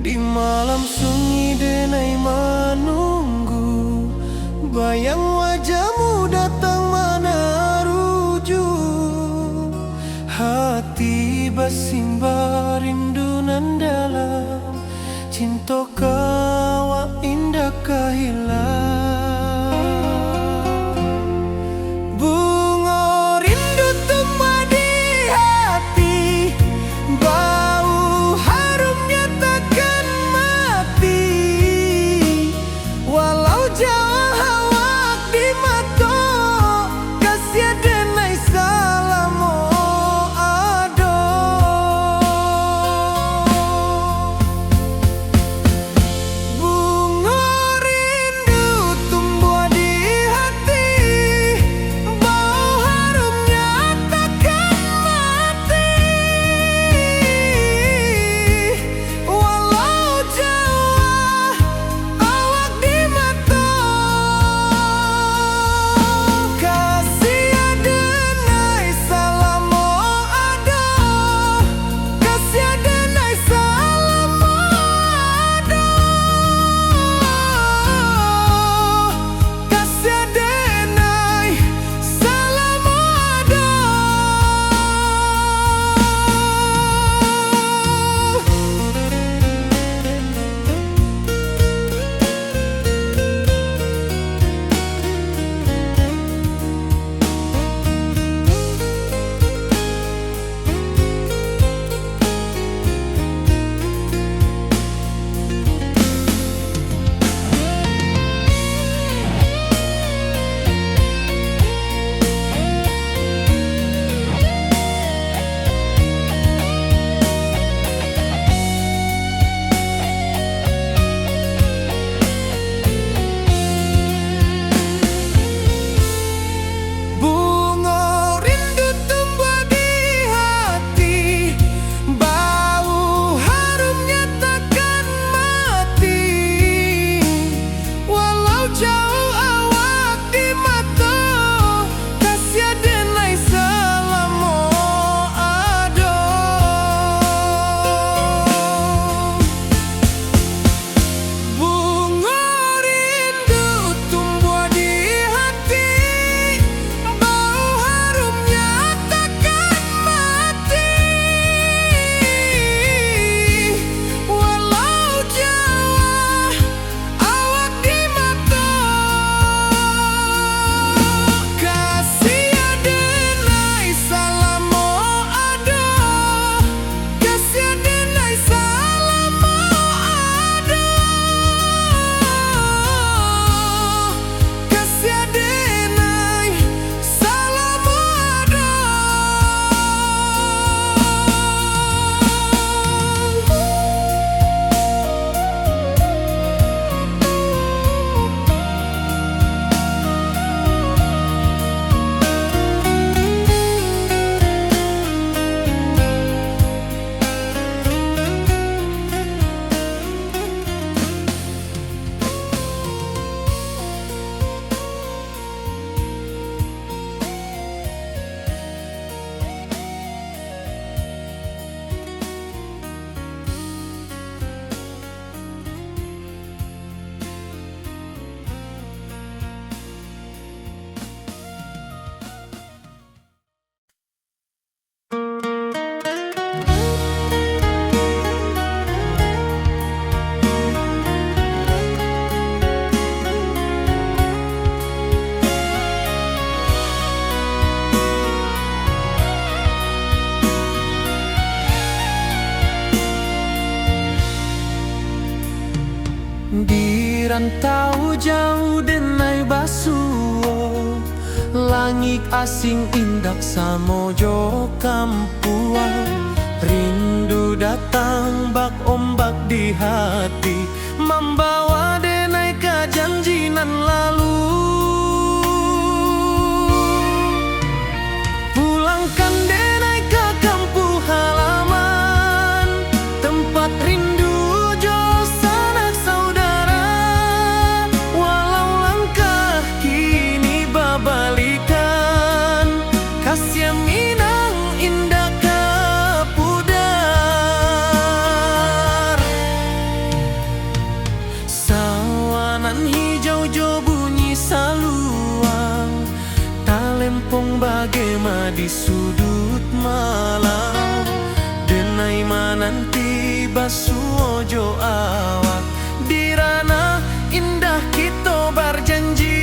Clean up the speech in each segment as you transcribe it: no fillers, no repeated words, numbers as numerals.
Di malam sunyi denai menunggu, bayang wajahmu datang meneruju. Hati bersimbar rindu nan dalam, cinta kau indah kehilang. Bunga rindu tumbuh di hati, bau harumnya takkan mati. Walau jauh awak di mata, kasih denai salamu ado. Bunga rindu tumbuh di hati, bau harumnya takkan mati. Walau jauh awak di mata, kasih denai salamu ado. Kasih denai salamu ado. Kasih denai salamu ado. Bunga rindu tumbuh di hati, bau harumnya takkan mati. Walau jauh awak di mata, kasih denai salamu ado. Bunga rindu tumbuh di hati, bau harumnya takkan mati. Walau jauh awak di mata, kasih denai salamu ado. Kasih denai salamu ado. Kasih denai salamu ado. Di rantau jauh denai basuh, Langit asing indak samojo kampuan, rindu datang bak ombak di hati, membawa denai ke janji nan lalu. Pulangkan denai ke kampung halaman, tempat rindu jo sanak saudara. Walau langkah kini babalikan, kasih Minang indah ke pudar. Sawanan hijau jo bunyi saluang, talempong bagema di sudut malam. Denai mananti basuojo awak, di ranah indah kita berjanji.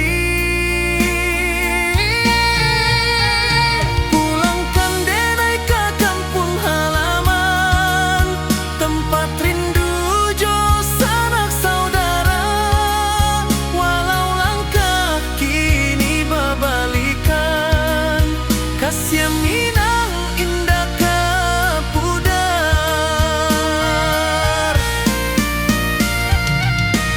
Pulangkan denai ke kampung halaman, tempat rindu jo sanak saudara. Walau langkah kini babalikan, kasih Minang indah ke pudar.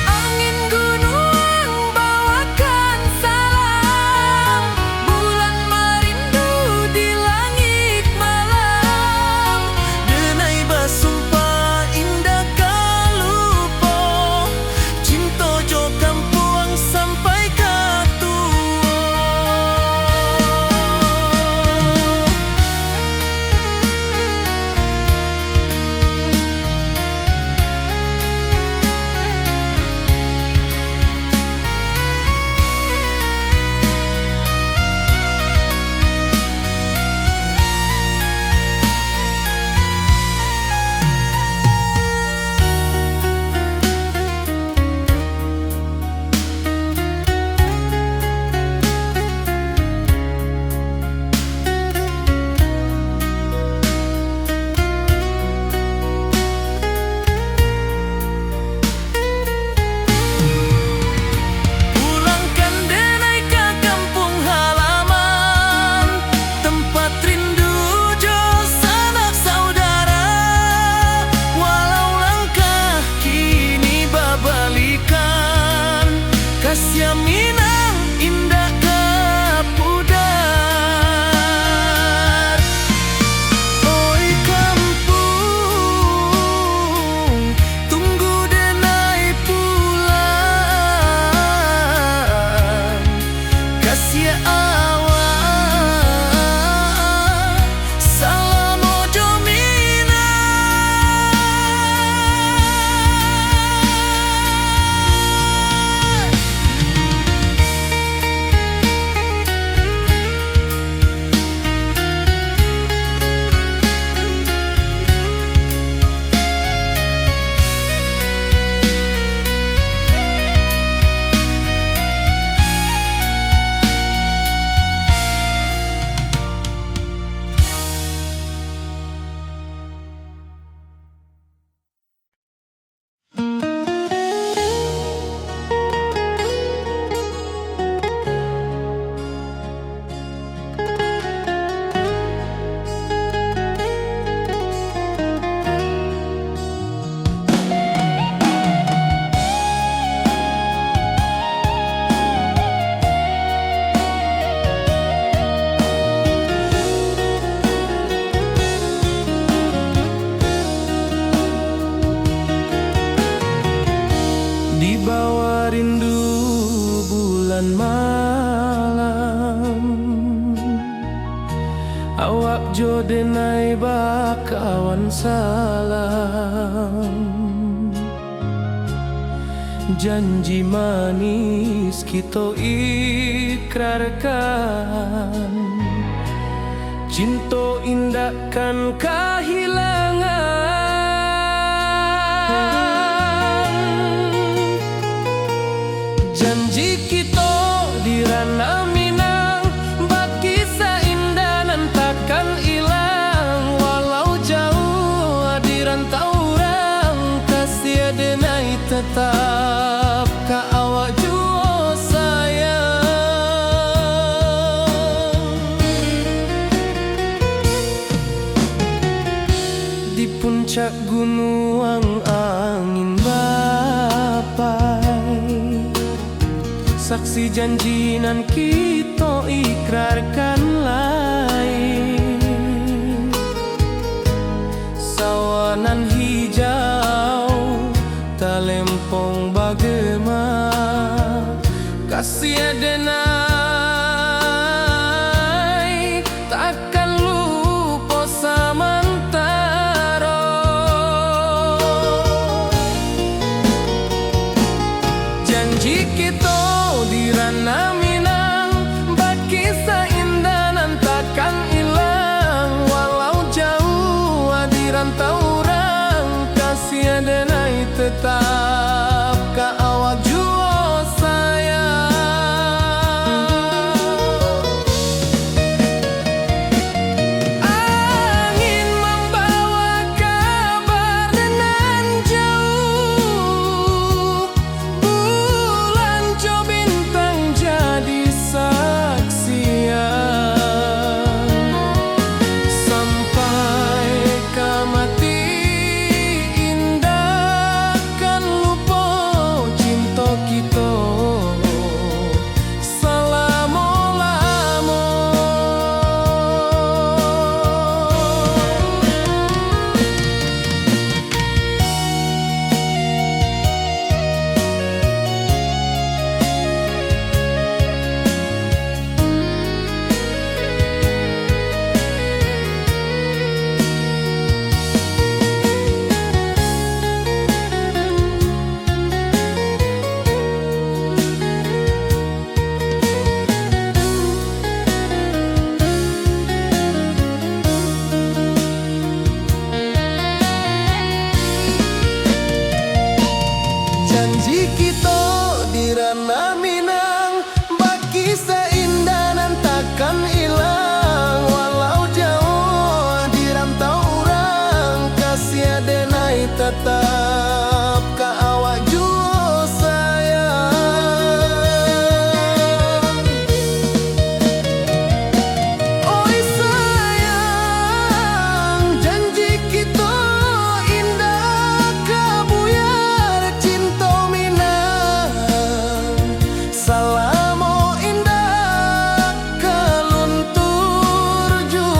Angin gunung bawakan salam, bulan merindu di langit malam. Denai basumpah indah kalupo, cinta jo kampuang sampai ke tua. Pulangkan denai ke kampung halaman, tempat rindu jo sanak saudara. Walau langkah kini babalikan, kasih Minang indah ke pudar. Oi kampung, tunggu denai pulang, kasih awak salam ojo Minang. Di bawah rindu bulan malam, awak jo denai bakawan salam. Janji manis kita ikrarkan, cinta indah kan kehilangan. Janji kita di ranah Minang, bakisah indah nan takkan hilang. Walau jauh di rantau orang, kasih denai tetap ka awak juo sayang. puncak gunung angin bapai, saksi janji nan kita ikrarkan lain. Sawanan hijau talempong bagema, kasih adenai takkan lupa samantara. Janji kita di ranah Minang, baki seindah nan takkan hilang. Walau jauh di rantau orang, kasih adenai tetap ka awak jua sayang. Angin membawa kabar nan jauh, bulan jo bintang jadi saksian. Sampai ke mati indah kan lupa cinta kita selama-lama. Janji kita di ranah Minang, baki seindah nan takkan hilang. Walau jauh di rantau orang, kasih adenai tetap ka awak jua sayang. Oi sayang, janji kita indah kabuyar cinta Minang. Salamo indah keluntur jua.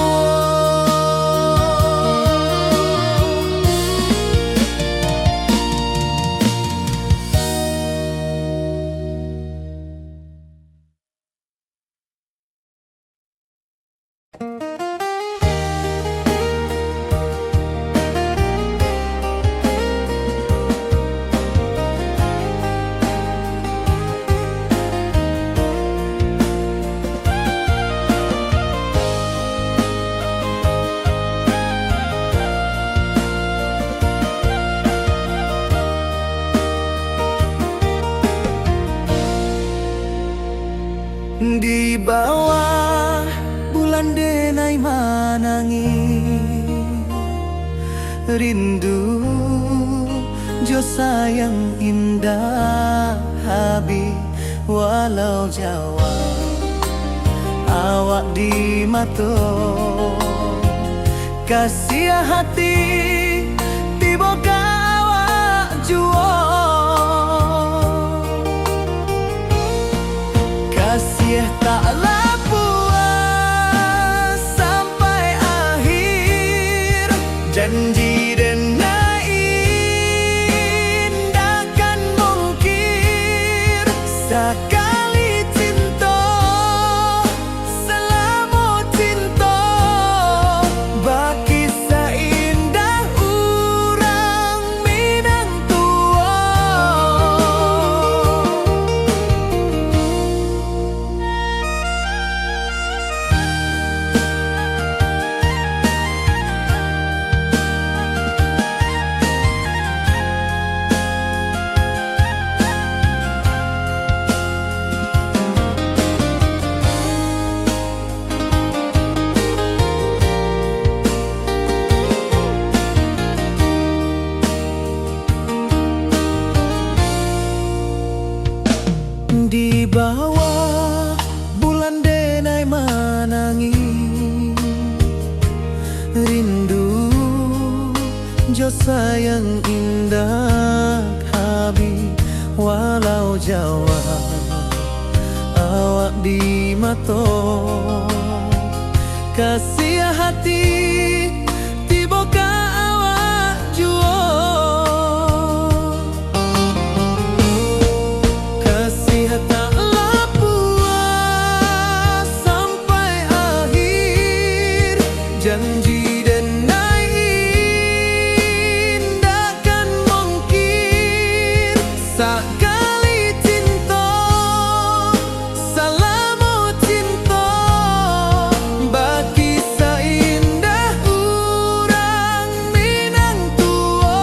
Di bawah bulan denai manangi, rindu jo sayang indah habi. Walau Jawa awak di mato, kasih hati tiba ka awak jua. Kasih taklah puas sampai akhir, janji denai indah kan mungkir. Sekali cinta selama cinta, baki seindah urang Minang tua. Di bawah bulan denai manangi, rindu jo sayang indah habi walau Jawa awak di mato kasih hati tiboka awak juo kasih tak puas sampai akhir janji sakali cinta salamu cinta bagi seindah urang Minang tua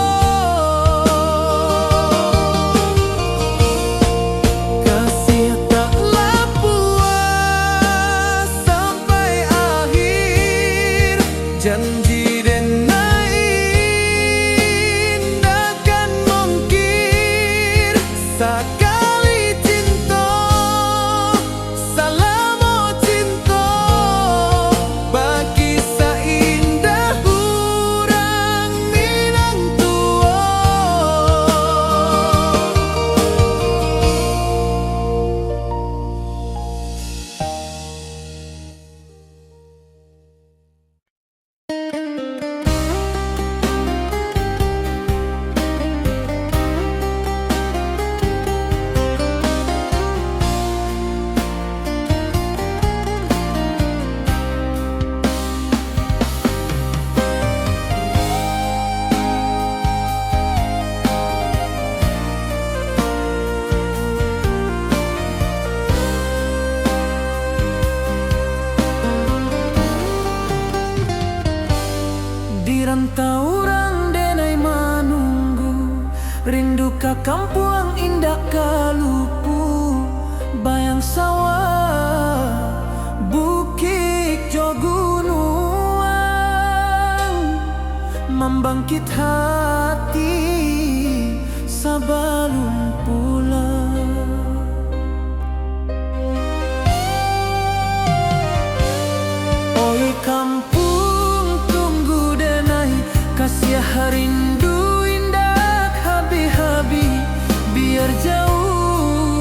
kasih taklah puas sampai akhir janji sakali cinta salamu cinta bagi seindah urang Minang tua di rantau orang denai manunggu rindu ka kampung indah kalupu bayang sawah bukit jo gunung membangkit hati sebelum pulang oi kampung kasih rindu indah habi-habi biar jauh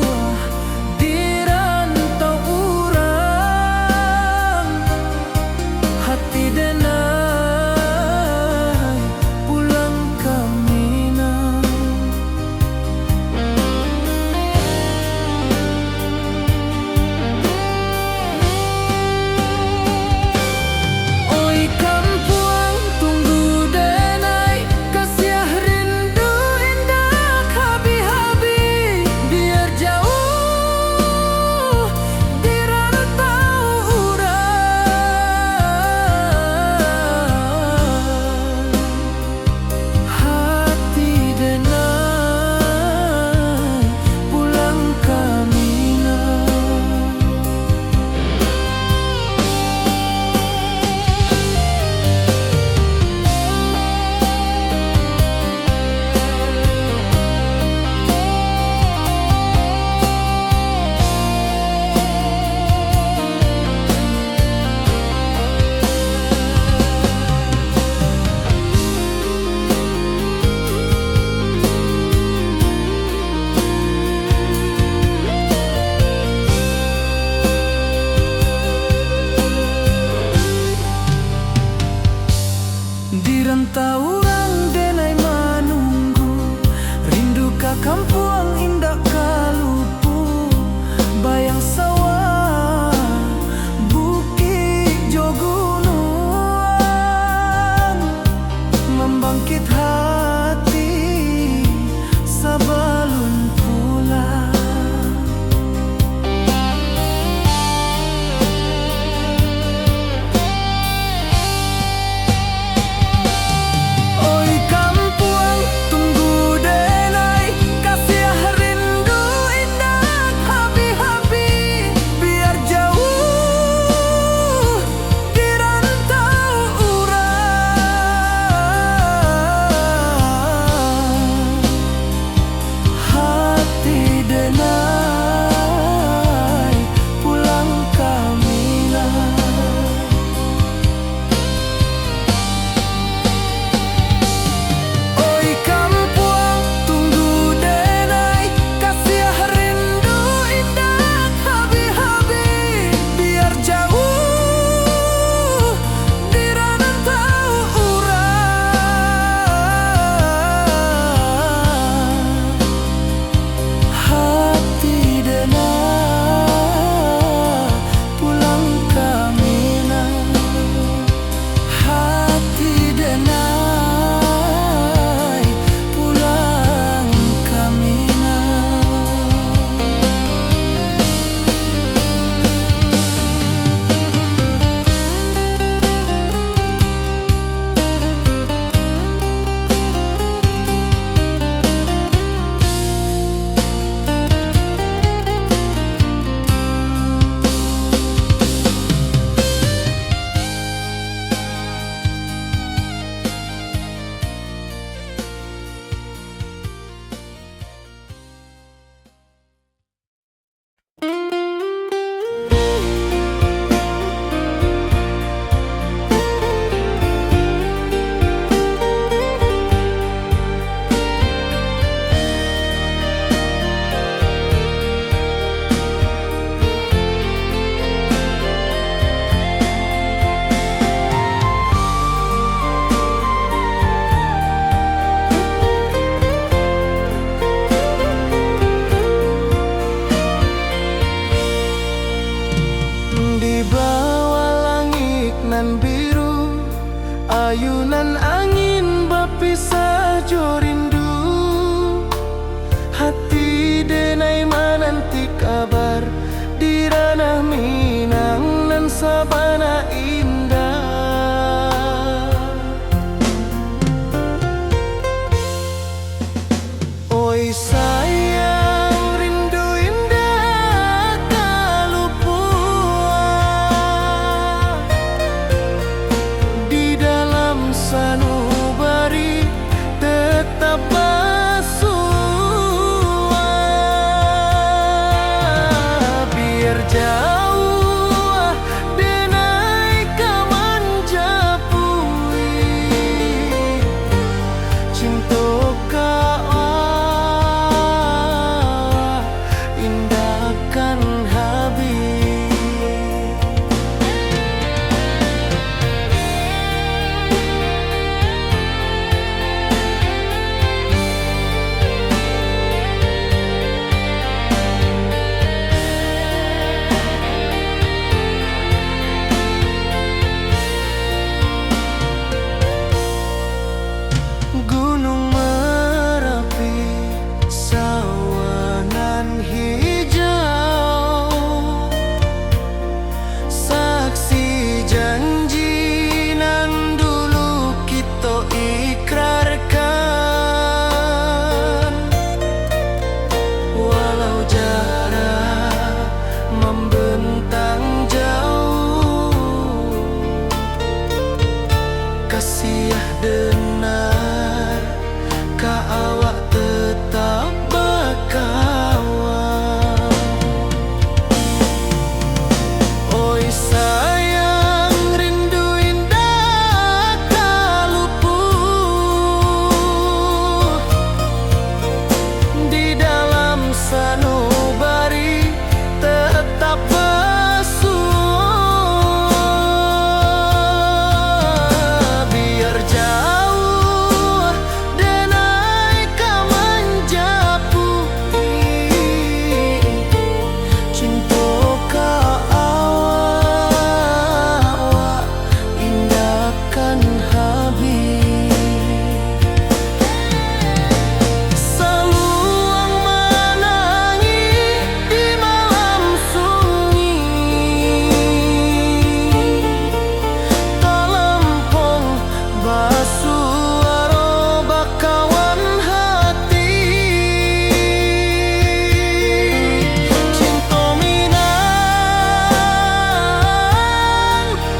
ayunan angin berpisah jo rindu. Hati denai menanti kabar di ranah Minang nan sabana indah. Oi sayang, rindu indah tak luput di dalam sanubari tetap bersua. Biar jauh denai kaman japui cinta indahkan habis. Gunung Merapi, sawanan hijau, saksi janji nan dulu kita ikrarkan. Walau jarak membentang jauh, kasih denar ka awak tetap berkawan. Oi sayang, rindu indah tak luput di dalam sanubari tetap bersua. Biar jauh denai kaman japui cinta ka awak indahkan habis. Saluang menangis di malam sunyi, talempong basuara bakawan hati. Cinta Minang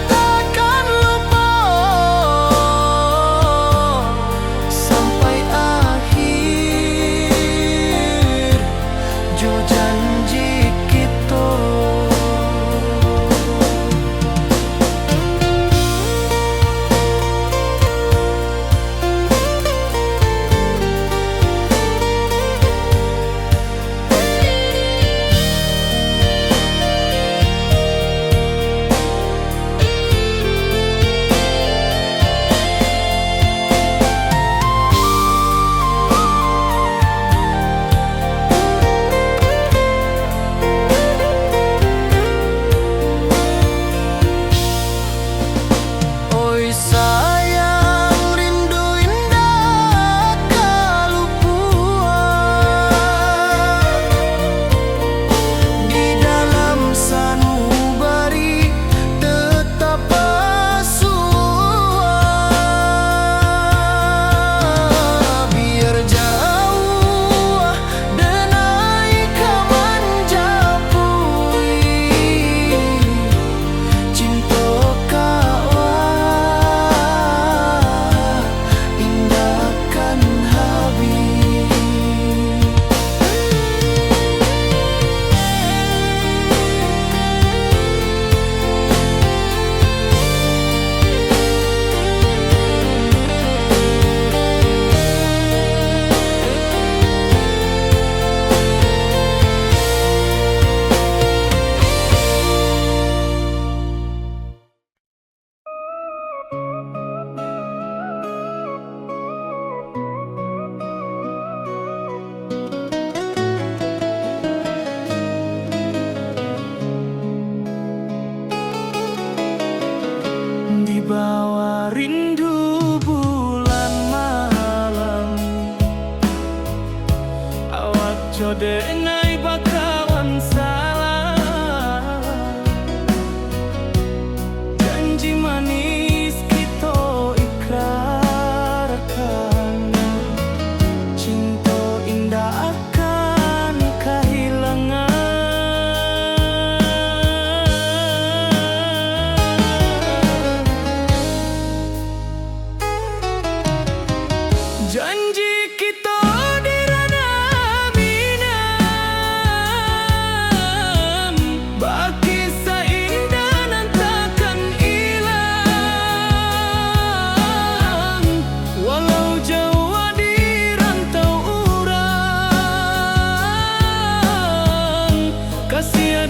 takkan lupa sampai akhir jo janji kita. Oi sayang, rindu indah tak luput di dalam sanubari tetap bersua. Biar jauh denai kaman japui cinta ka indahkan habis. Di bawah rindu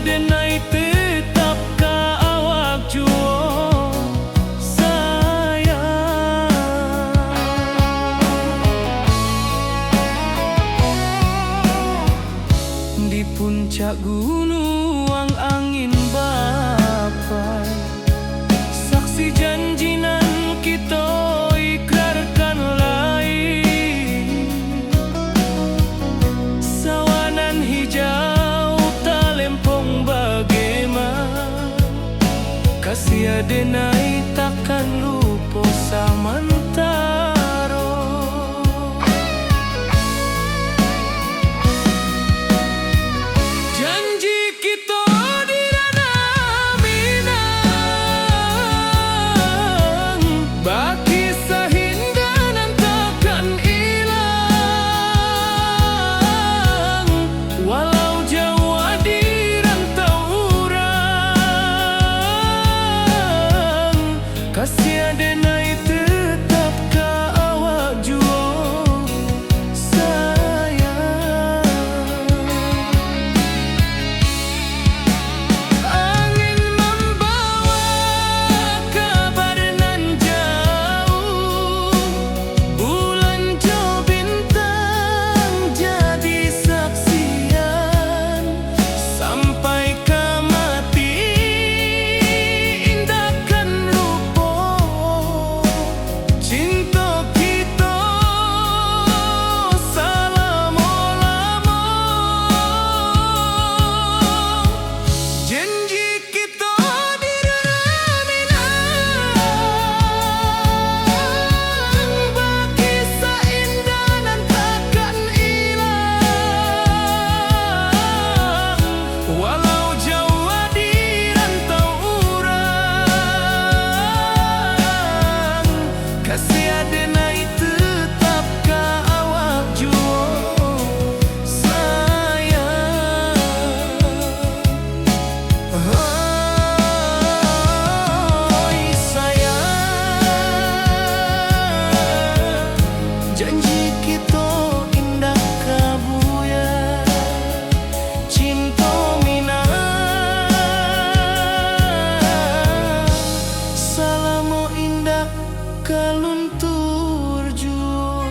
denai tetap ka awak juo sayang. Di puncak gunung angin bapai, saksi janjinan kita ikrarkan lain. Sawanan hijau talempong bagaimana, kasih denai takkan lupa samantaro. Janji kita di ranah Minang, baki sahindanan takkan hilang. Walau jauh di rantau urang, kasih denai tetap ka awak juo sayang. Angin membawa kabar nan jauh, bulan jo bintang jadi saksian. Sampai ke mati indahkan lupa cinta kita selama-lama. Janji kita di ranah Minang, baki seindah nan takkan hilang. Walau jauh di rantau urang, kasih denai tetap ka awak juo sayang. Oi sayang, janji kita indah kabuya, cinta Minang salamo indah kaluntur juo.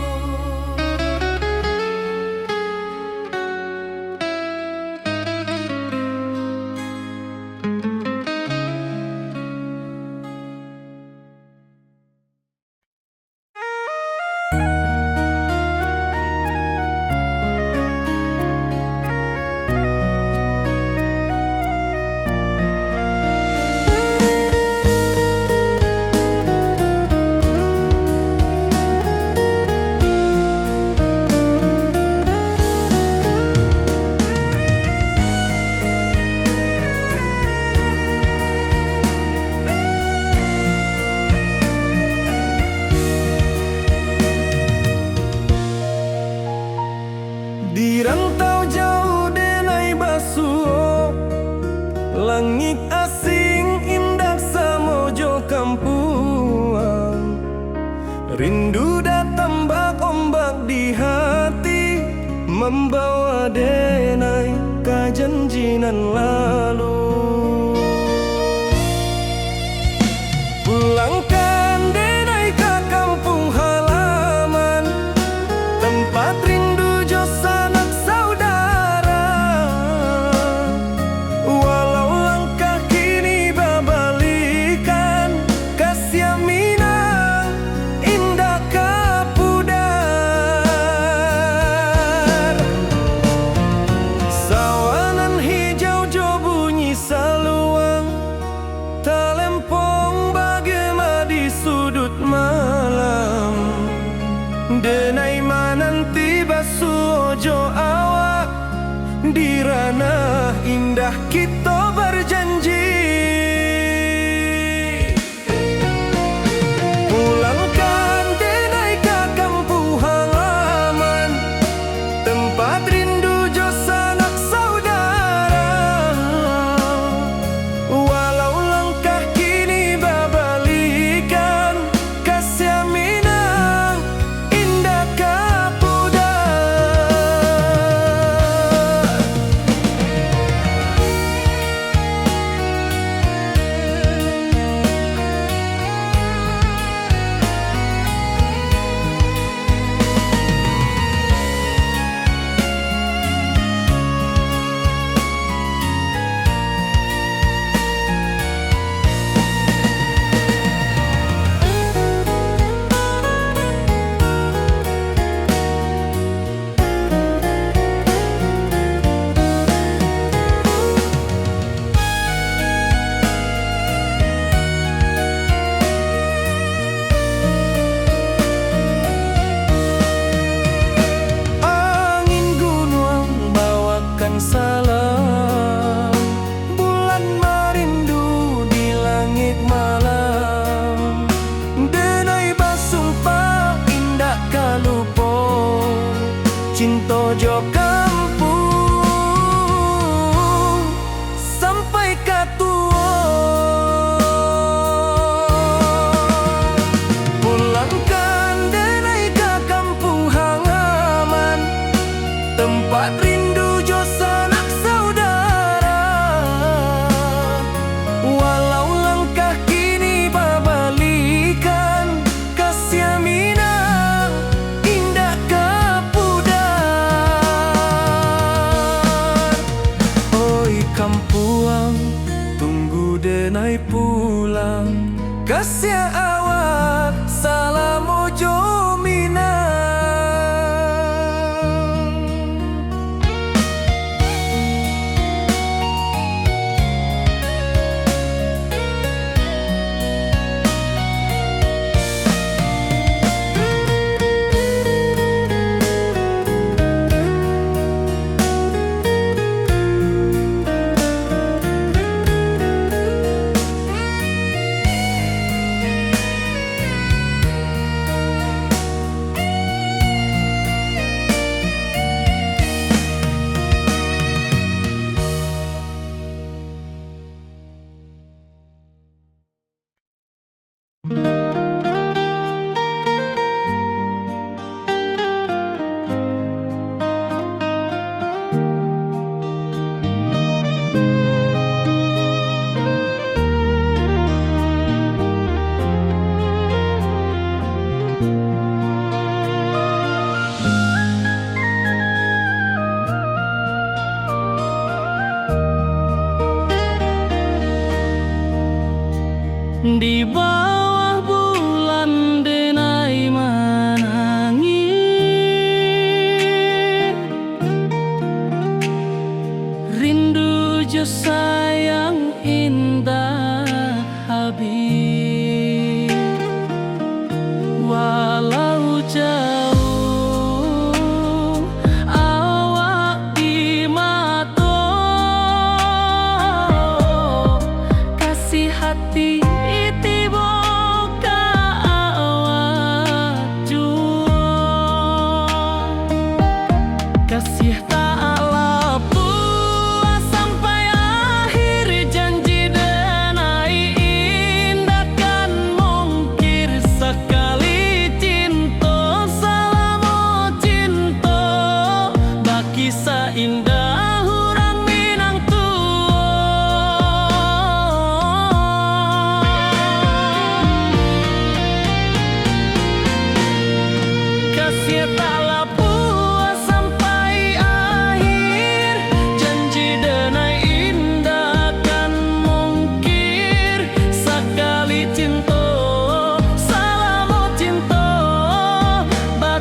Di rantau jauh denai basuh, langit asing indah samojo kampuang. Rindu datang bak ombak di hati, membawa denai ka janjinan lalu. Pulangkan denai ke kampung halaman, tempat rindu jo sanak saudara. Walau langkah kini babalikan, kasih Minang indah kapudar. Sawanan hijau jo bunyi kampuang tunggu denai pulang. Kasih awak salam ojo minang. Di bawah bulan denai menangi, rindu jo sayang indah habis. Walau jauh awak di mata, kasih hati kasih tak lepas sampai akhir, janji denai indah kan mungkir sekali cinta. Salam cinta baki seindah orang Minang tua. Kasih tak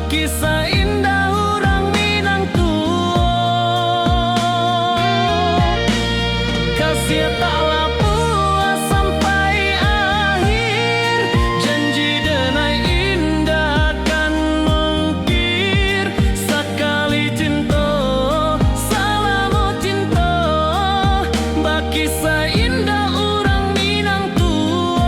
kisah indah orang Minang tua. Kasih taklah puas sampai akhir, janji denai indah kan mungkir sekali cinta. Salam cinta baki seindah orang Minang tua.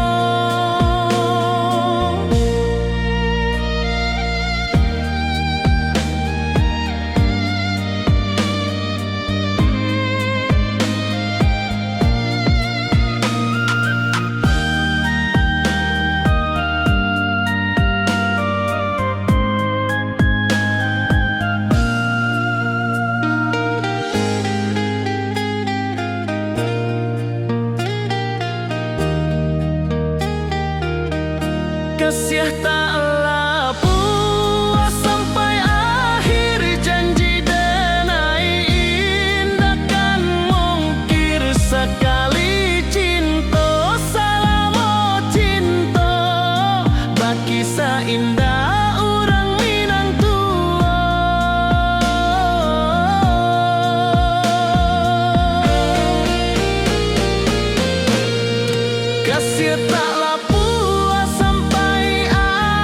Kasih taklah puas sampai akhir, janji denai indah kan mungkir sekali cinta. Salam cinta baki seindah orang Minang tua. Kasih taklah puas sampai akhir,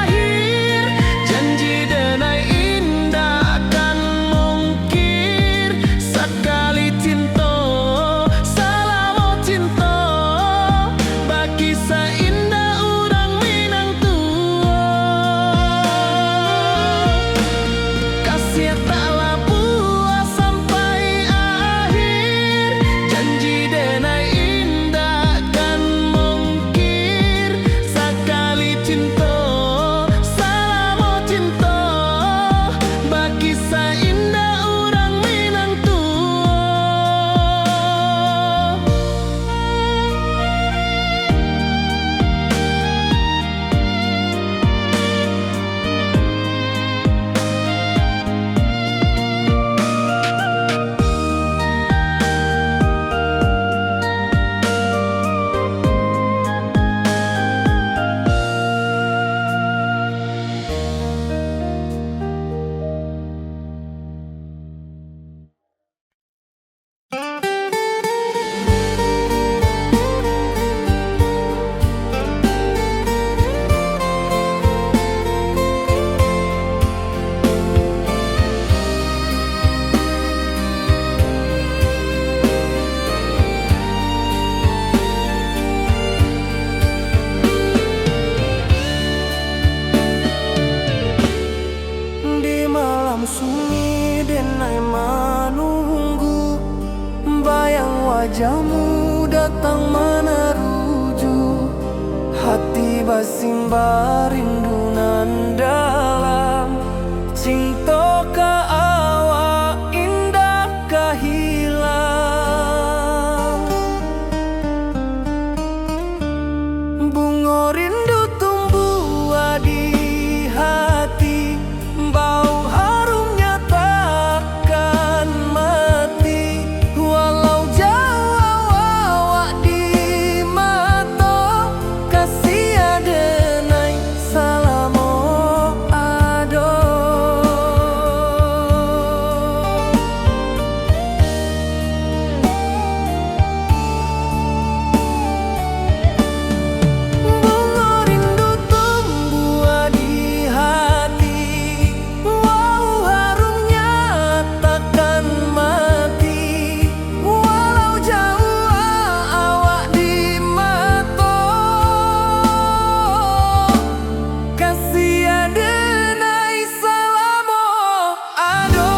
datang meneruju, hati basimba rindu nan dalam. Cinta ka awak indah kahilang. Bunga rindu tumbuh di hati, bau harumnya takkan mati. Walau jauh awak di mata, kasih adenai salamo ado. Bunga rindu tumbuh di hati, wow harumnya takkan mati. Walau jauh awak di mata, kasih adenai salamo ado.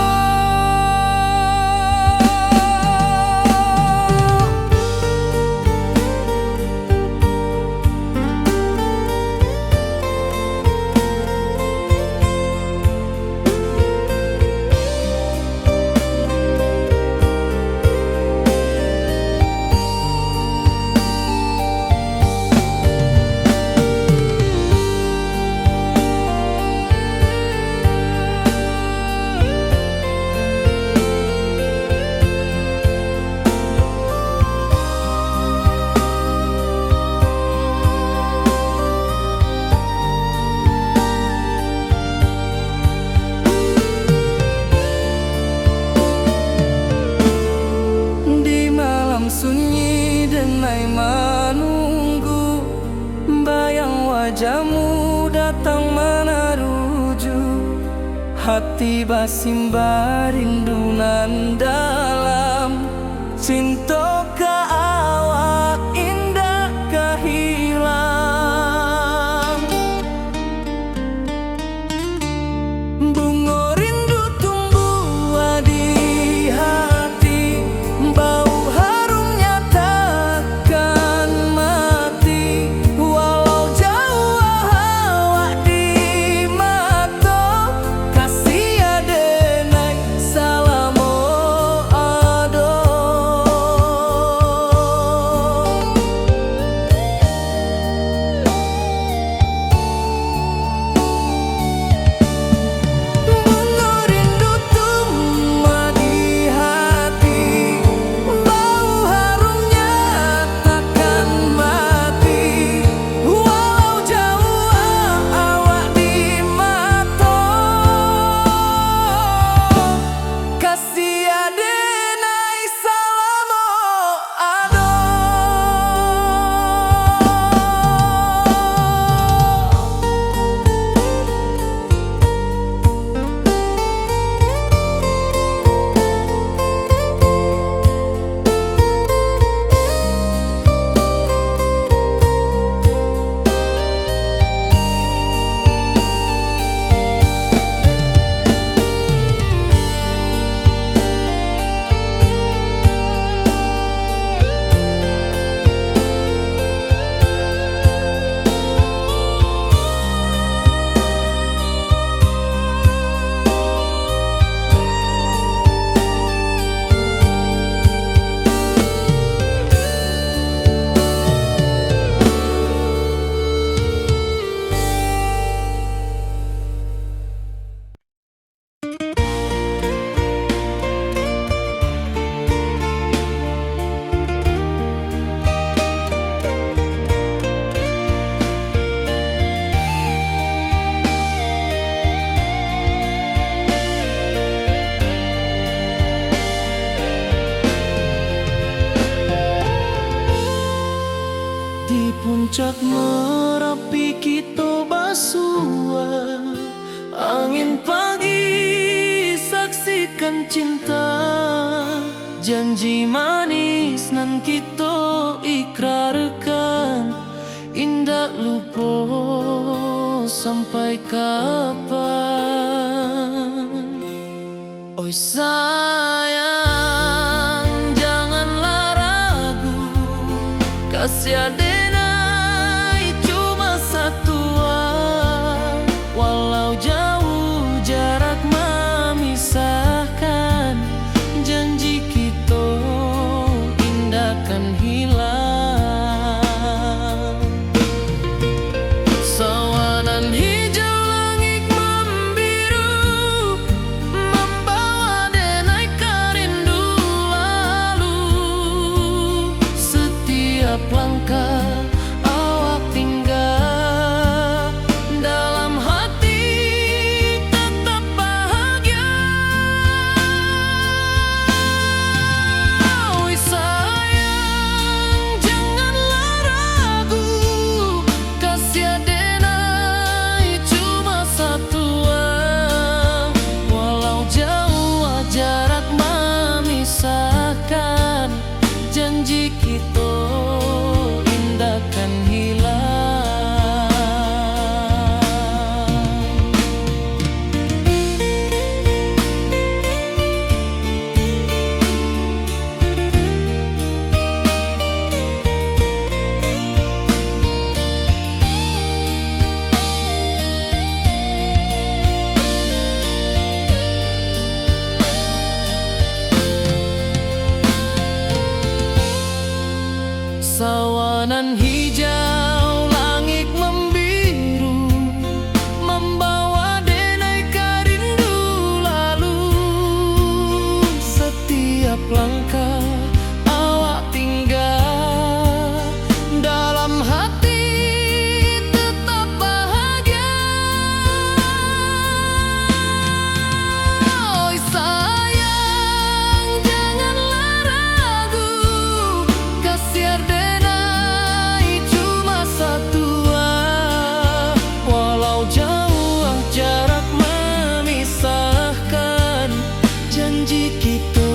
Di malam sunyi denai menunggu, bayang wajahmu datang meneruju, hati basimba rindu nan dalam. Cinta ka awak indah kahilang. Bunga rindu tumbuh di hati, bau harumnya takkan mati. Walau jauh awak di mata, kasih adenai salamo ado. Bunga rindu tumbuh di hati, bau harumnya takkan mati. Walau jauh awak di mata, kasih adenai salamo ado. Di puncak Merapi kita basua, angin pagi saksikan cinta. Janji manis nan kita ikrarkan, indah lupa sampai kapan. Oi sayang, janganlah ragu, kasih denai cuma satu, walau jauh jarak memisahkan, janji kita indah kan hilang. Sawanan hijau langit membiru, membawa denai kerindu lalu. Setiap langkah awak tinggal, dalam hati tetap bahagia. Oi sayang, janganlah ragu, kasih denai cuma satu, walau jauh jarak memisahkan, janji kita indah kan hilang. Sawanan hijau langit membiru, membawa denai kerindu lalu. Setiap langkah awak tinggal, dalam hati tetap bahagia. Oi sayang, janganlah ragu, kasih denai cuma satu, walau jauh jarak memisahkan, janji kita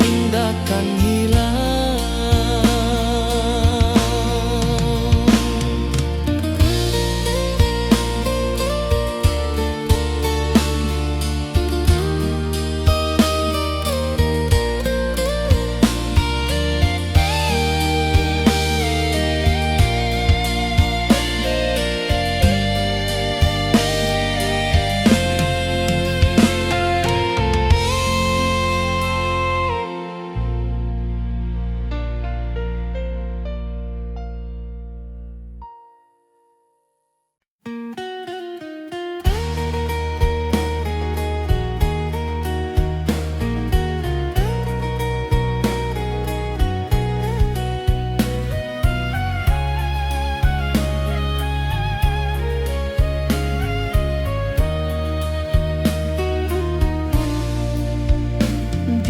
indah kan hilang.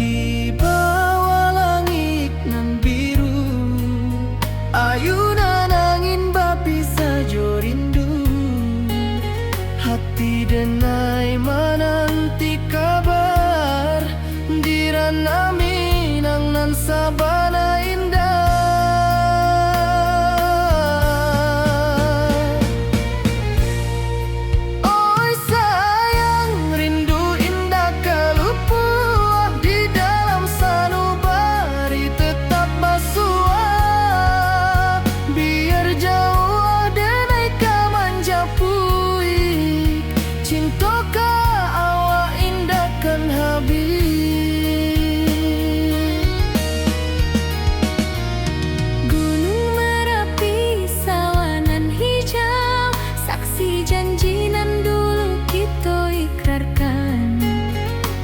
Di bawah langit nan biru, ayunan angin bapisa jo rindu. Hati denai menanti kabar, di ranah Minang nan sabana indah. Oi sayang, rindu indah kalupua, di dalam sanubari tetap basua. Biar jauh denai kamanja puik, cinta ka awak indah kan habis. Gunung Merapi, sawanan hijau, saksi janji nan dulu kita ikrarkan.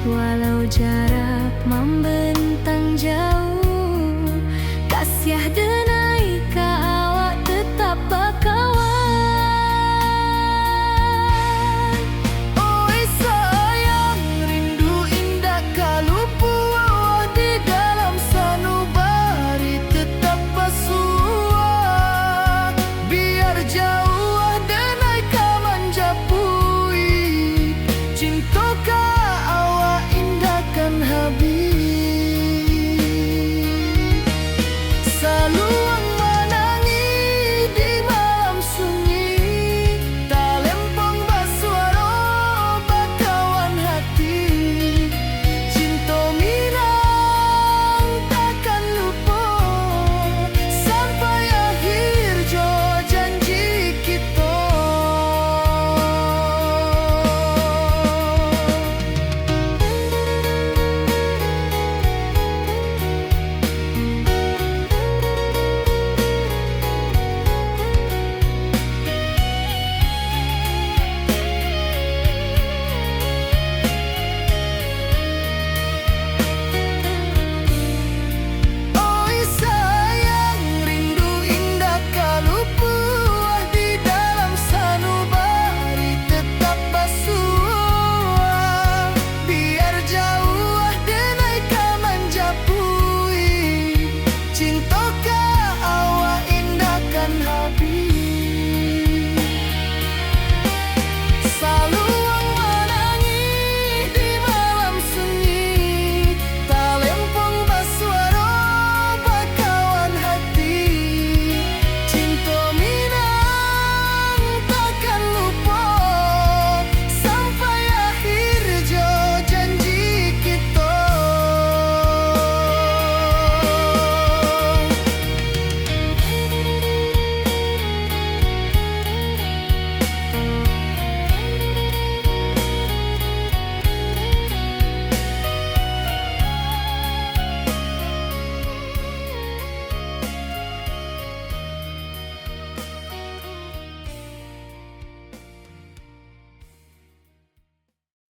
Walau jarak membentang jauh, kasih